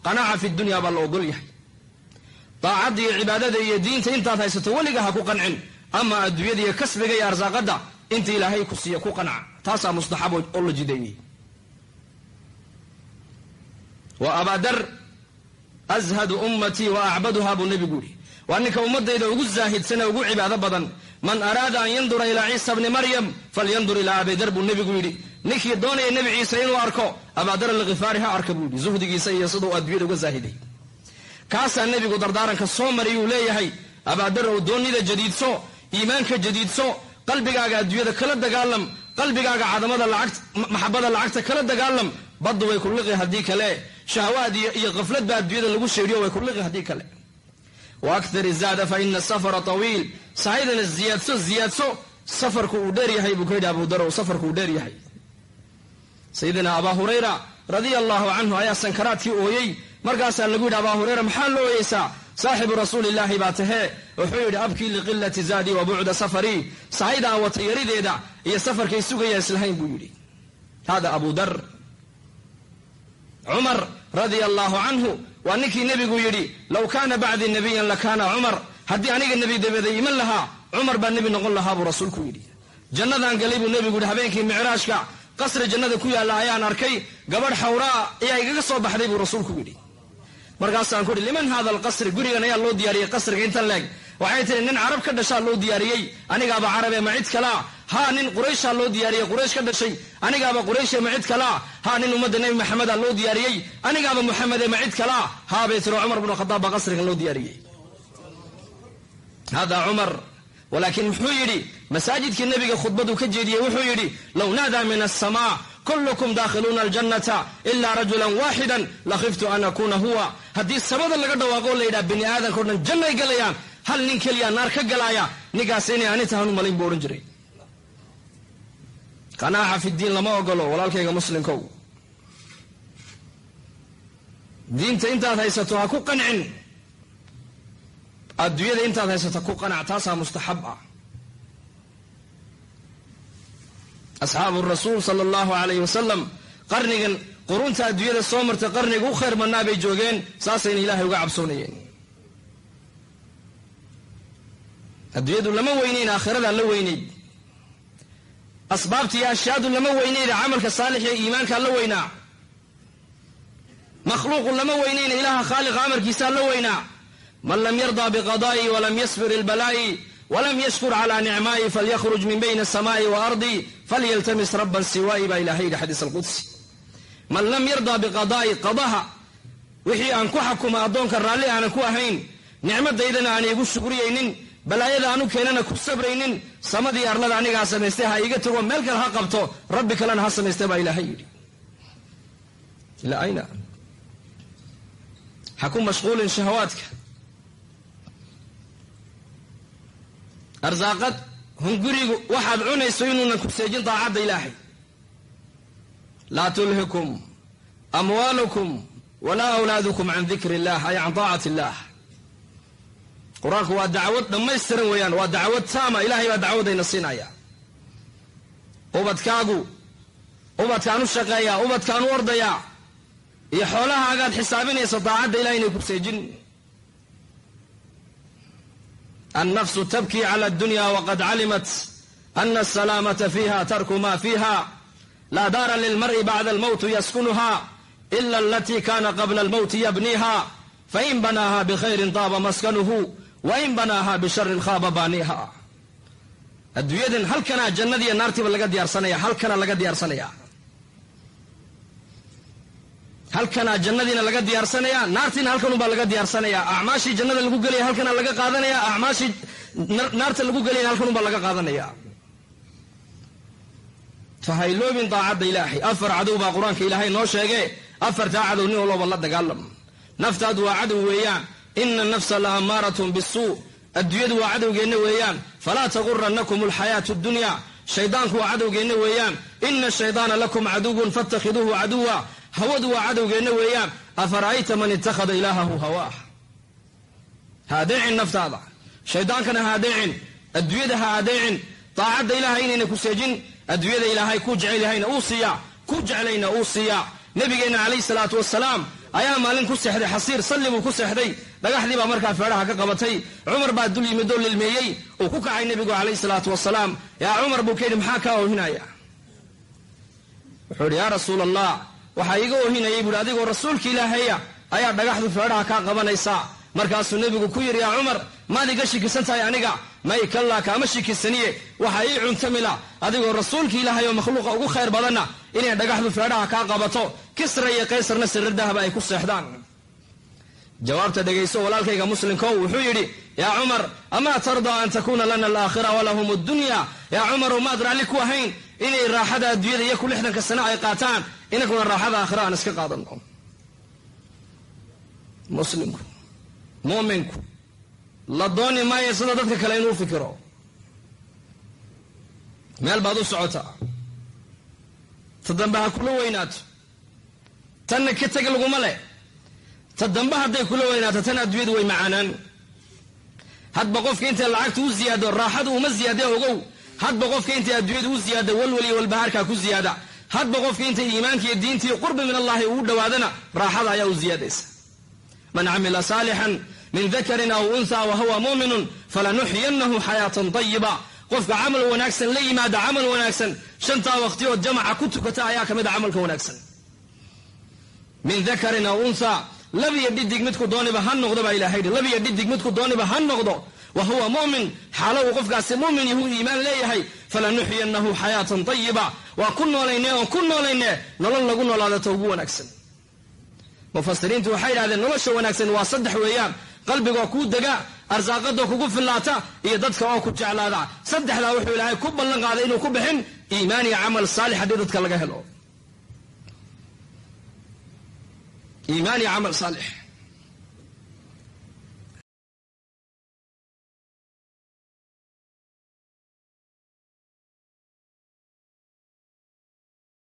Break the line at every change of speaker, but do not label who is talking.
qanaaca fi dunya baa la ogol yahay daacadda iyo cibaadada iyo diinta intaad haysato weliga ha ku qancin ama adduunyada iyo kasbiga iyo arsaaqada inta ilaahay ku siiya ku qanca taasaa mustaxab oo la jideeyey wa abadar azhadu ummati wa acbaduha buu nebigu yidhi waa ninka ummadayda ugu zaahidsan ee ugu cibaado badan man araada an yandura ilaa ciisa bni maryam falyandur ilaa abidar buu nebigu yidhi ninkii doonaya nebi ciise inuu arko abadar alkhifaari ha arka buu yidhi zuhdigiisa iyo siduu adduunyada uga zaahiday kaasaa nebigu dardaaranka soo mariyuu leeyahay abadar oo doonida jadiidso iimaanka jadiidso qalbigaaga adduunyada kala dagaalam qalbigaaga cadamada maxabada lacagta kala dagaalam baddu way ku liqi haddii kale shahawaad iyo qaflad baa adduunyada lagu sheeriyo way ku liqi haddii kale wa akthar zaada fa ina safara tawiil sahaydana ziyaadso safarku uu dheer yahay buu ka yidhi abu darow safarku uu dheer yahay sayidina abaa hurayra radia allahu canhu ayaa sankaraadkii ooyey markaasaa lagu yidhi abaa hurayra maxaa la ooyeysaa saaxibu rasuulillaahi baa tahee wuxuu yidhi abkii liqilati zaadii wa bucda safarii sahayda aan wata yarideeda iyo safarkay sugaya islahayn buu yidhi hada abu dar cumar radia allahu canhu waa ninkii nebigu yidhi low kaana bacdii nabiyan lakaana cumar haddii aniga nebi dabaday iman lahaa cumar baa nebi noqon lahaa buu rasuulku yidhi jannadaan galay buu nebigu yidhi habeenkii micraashka qasri jannada ku yaalla ayaan arkay gabadh xawraa ayaa igaga soo baxday buu rasuulku yidhi markaasaan ku idhi liman hada alqasri gurigan ayaa loo diyaariyey qasriga intan leeg waxay tihi nin carab ka dhashaa loo diyaariyey anigaaba carabe ma cid kalaa haa nin qurayshaa loo diyaariyey quraysh ka dhashay anigaaba qurayshe ma cid kalaa haa nin ummadda nebi maxamedaa loo diyaariyey anigaaba muxamede ma cid kalaa haa bay tiri cumar bnu khadaab baa qasrigan loo diyaariyey hada cumar walaakiin muxuu yidhi masaajidkii nebiga khudbaduu ka jeediyey wuxuu yidhi low naadaa min asamaa kullukum daakhiluuna aljannata ilaa rajulan waaxidan lakhiftu an akuuna huwa haddii samada laga dhawaaqo la yidhaha bini aadanka o dhan jannay galayaan hal nin keliya naar ka galaaya ninkaas inay ani tahan u malayn buu odhan jiray qanaaca fi diin lama ogolo walaalkayga muslimkow diinta intaad haysato ha ku qancin adduunyada intaad haysato ku qanac taasaa mustaxab ah asxaabu rasuul sala allahu calayhi wasalam qarnigan qurunta adduunyada soo martay qarniga u khayr badnaa bay joogeen saasayna ilaahay uga cabsoonayeen adduunyadu lama weynayn aakhiradaa la weynayd asbaabta iyo ashyaadu lama weynayna camalka saalix ee iimaankaa la weynaa makhluuqu lama weynayna ilaaha khaaliqa amarkiisaa la weynaa man lam yardaa biqadaa'i walam yasbir ilbalaa'i walam yashkur calaa nicmaa'i falyakhruj min bayna asamaa'i wa ardi falyaltamis rabban siwaa'i baa ilahay yidhi xadiis alqudsi man lam yardaa biqadaa'i qadaha wixii aan ku xakuma addoonka raalli aanan ku ahayn nicmadaydana aan iigu shukriyaynin balaayada aanu keenana ku sabraynin samadii arlada anigaa samaystay ha iiga tago meel kale ha qabto rabbi kalena ha samaystay baa ilaahay yidhi ilaa ayna ha ku mashquulin shahawaadka arsaaqad hungurigu waxaad cunayso inuunan ku seejin daacadda ilaahay laa tulhikum amwaalukum walaa awlaadukum can dikri illah ay can taacati illah qur-aanku waa dacwad dhammaystiran weeyaan waa dacwad taama ilaahay baa dacwadayna siinaya ubadkaan u shaqeeyaa ubadkaan u ordayaa iyo xoolahaagaad xisaabinaysa daacadda ilahay inay ku seejin النفس تبكي على الدنيا وقد علمت أن السلامة فيها ترك ما فيها لا دار للمرء بعد الموت يسكنها إلا التي كان قبل الموت يبنيها فإن بناها بخير طاب مسكنه وإن بناها بشر خاب بانيها الدنيا هل كان جنة النار تبا لقد يرسنيا هل كان لقد يرسنيا هل كان جنة لقد يرسنيا نارتنا هل كانوا لقد يرسنيا أعماشي جنة لقوقلي هل كان لقد قادنيا أعماشي نارت لقوقلي هل كانوا لقد قادنيا فهيلو من طاعة إلهي أفر عدو بقرآنك إلهي نوشيغي أفر تعدو نيو الله والله دقالم نفتاد وعدو ويان إن النفس لأمارة بالسوء الديد وعدو جن ويان فلا تغرنكم الحياة الدنيا شيطانك وعدو جن ويان إن الشيطان لكم عدو فاتخذوه عدوا هود وعدو جن ويان أفرأيت من اتخذ إلهه هواه هادعين نفتاد شيطان كان هادعين الديد هادعين طاعة إلهي إنك سجن adduunyada ilaahay ku jecel yahayna uu siiyaa ku jeclayna uu siiyaa nabigeena calayhi salaatu wasalaam ayaa maalin ku seexday xasiir salli buu ku seexday dhagaxdii baa markaa feedhaha ka qabatay cumar baa dul yimid oo lilmeeyey uu ku kacay nebigu calayhi salaatu wasalaam yaa cumar buu ka yidhi maxaa kaa oohinaya wuxuu yidhi yaa rasuul allah waxaa iiga oohinayay buuhi adigoo rasuulka ilaahaya ayaa dhagaxdu feedhaha kaa qabanaysaa markaasuu nebigu ku yidhi yaa cumar maad iga shikisan tahay aniga may kallaa kaama shikisaniye waxaa ii cuntamila adigoo rasuulka ilaahay oo makhluuqa ugu khayr badanna inay dhagaxdu feedhaha kaa qabato kisra iyo qaysarna sirir dahaba ay ku seexdaan jawaabta dhegayso walaalkayga muslimkow wuxuu yidhi yaa cumar amaa tardaa an takuuna lana alaakhira walahum addunya yaa cumarow maad raalli ku ahayn inay raaxada adduunyada iyo ku 60 sano ay qaataan inaguna raaxada aakhira aan iska qaadanno muslimku mu'minku la dooni maayo sida dadka kale inuu fikiro meel baad u socotaa ta dambe ha kula weynaato tanna ka tag laguma leh ta dambe hadday kula weynaato tan adduunyadu way macaanaan hadba qofka intay lacagta u ziyaado raaxadu uma ziyaadee ogow hadba qofka intay adduunyadu u ziyaado walwaliyo walbahaarkaa ku ziyaada hadba qofka intay iimaanka iyo diinta iyo qurbi min allahi ugu dhowaadana raaxada ayaa u ziyaadaysa man camila saalixan min dakarin aw untha wa huwa mu'minun falanuxyiyannahu xayaatan tayiba qofka camal wanaagsan la yimaada camal wanaagsan shantaa waqtiyood jamaca ku tukata ayaa ka mid a camalka wanaagsan min dakarin aw untha labiyo dhidig midku dooniba ha noqdo baa ilaahay yidhi labiyo dhidig midku dooniba ha noqdo wa huwa mu'min xaalo uu qofkaasi mu'min yahu iimaan leeyahay falanuxyiyannahu xayaatan tayiba waa ku noolaynee oon ku noolaynee nolol lagu noolaadato ugu wanaagsan mufasiriintu waxay yidhahdeen nolosha wanaagsan waa 3 weeyaan qalbigoo kuu dega arsaaqadoo kugu fillaata iyo dadka oo ku jeclaada 3daa wuxuu ilaahay ku ballan qaaday inuu ku bixin iimaan iyo camal saalix haddii dadka laga helo iimaan iyo camal saalix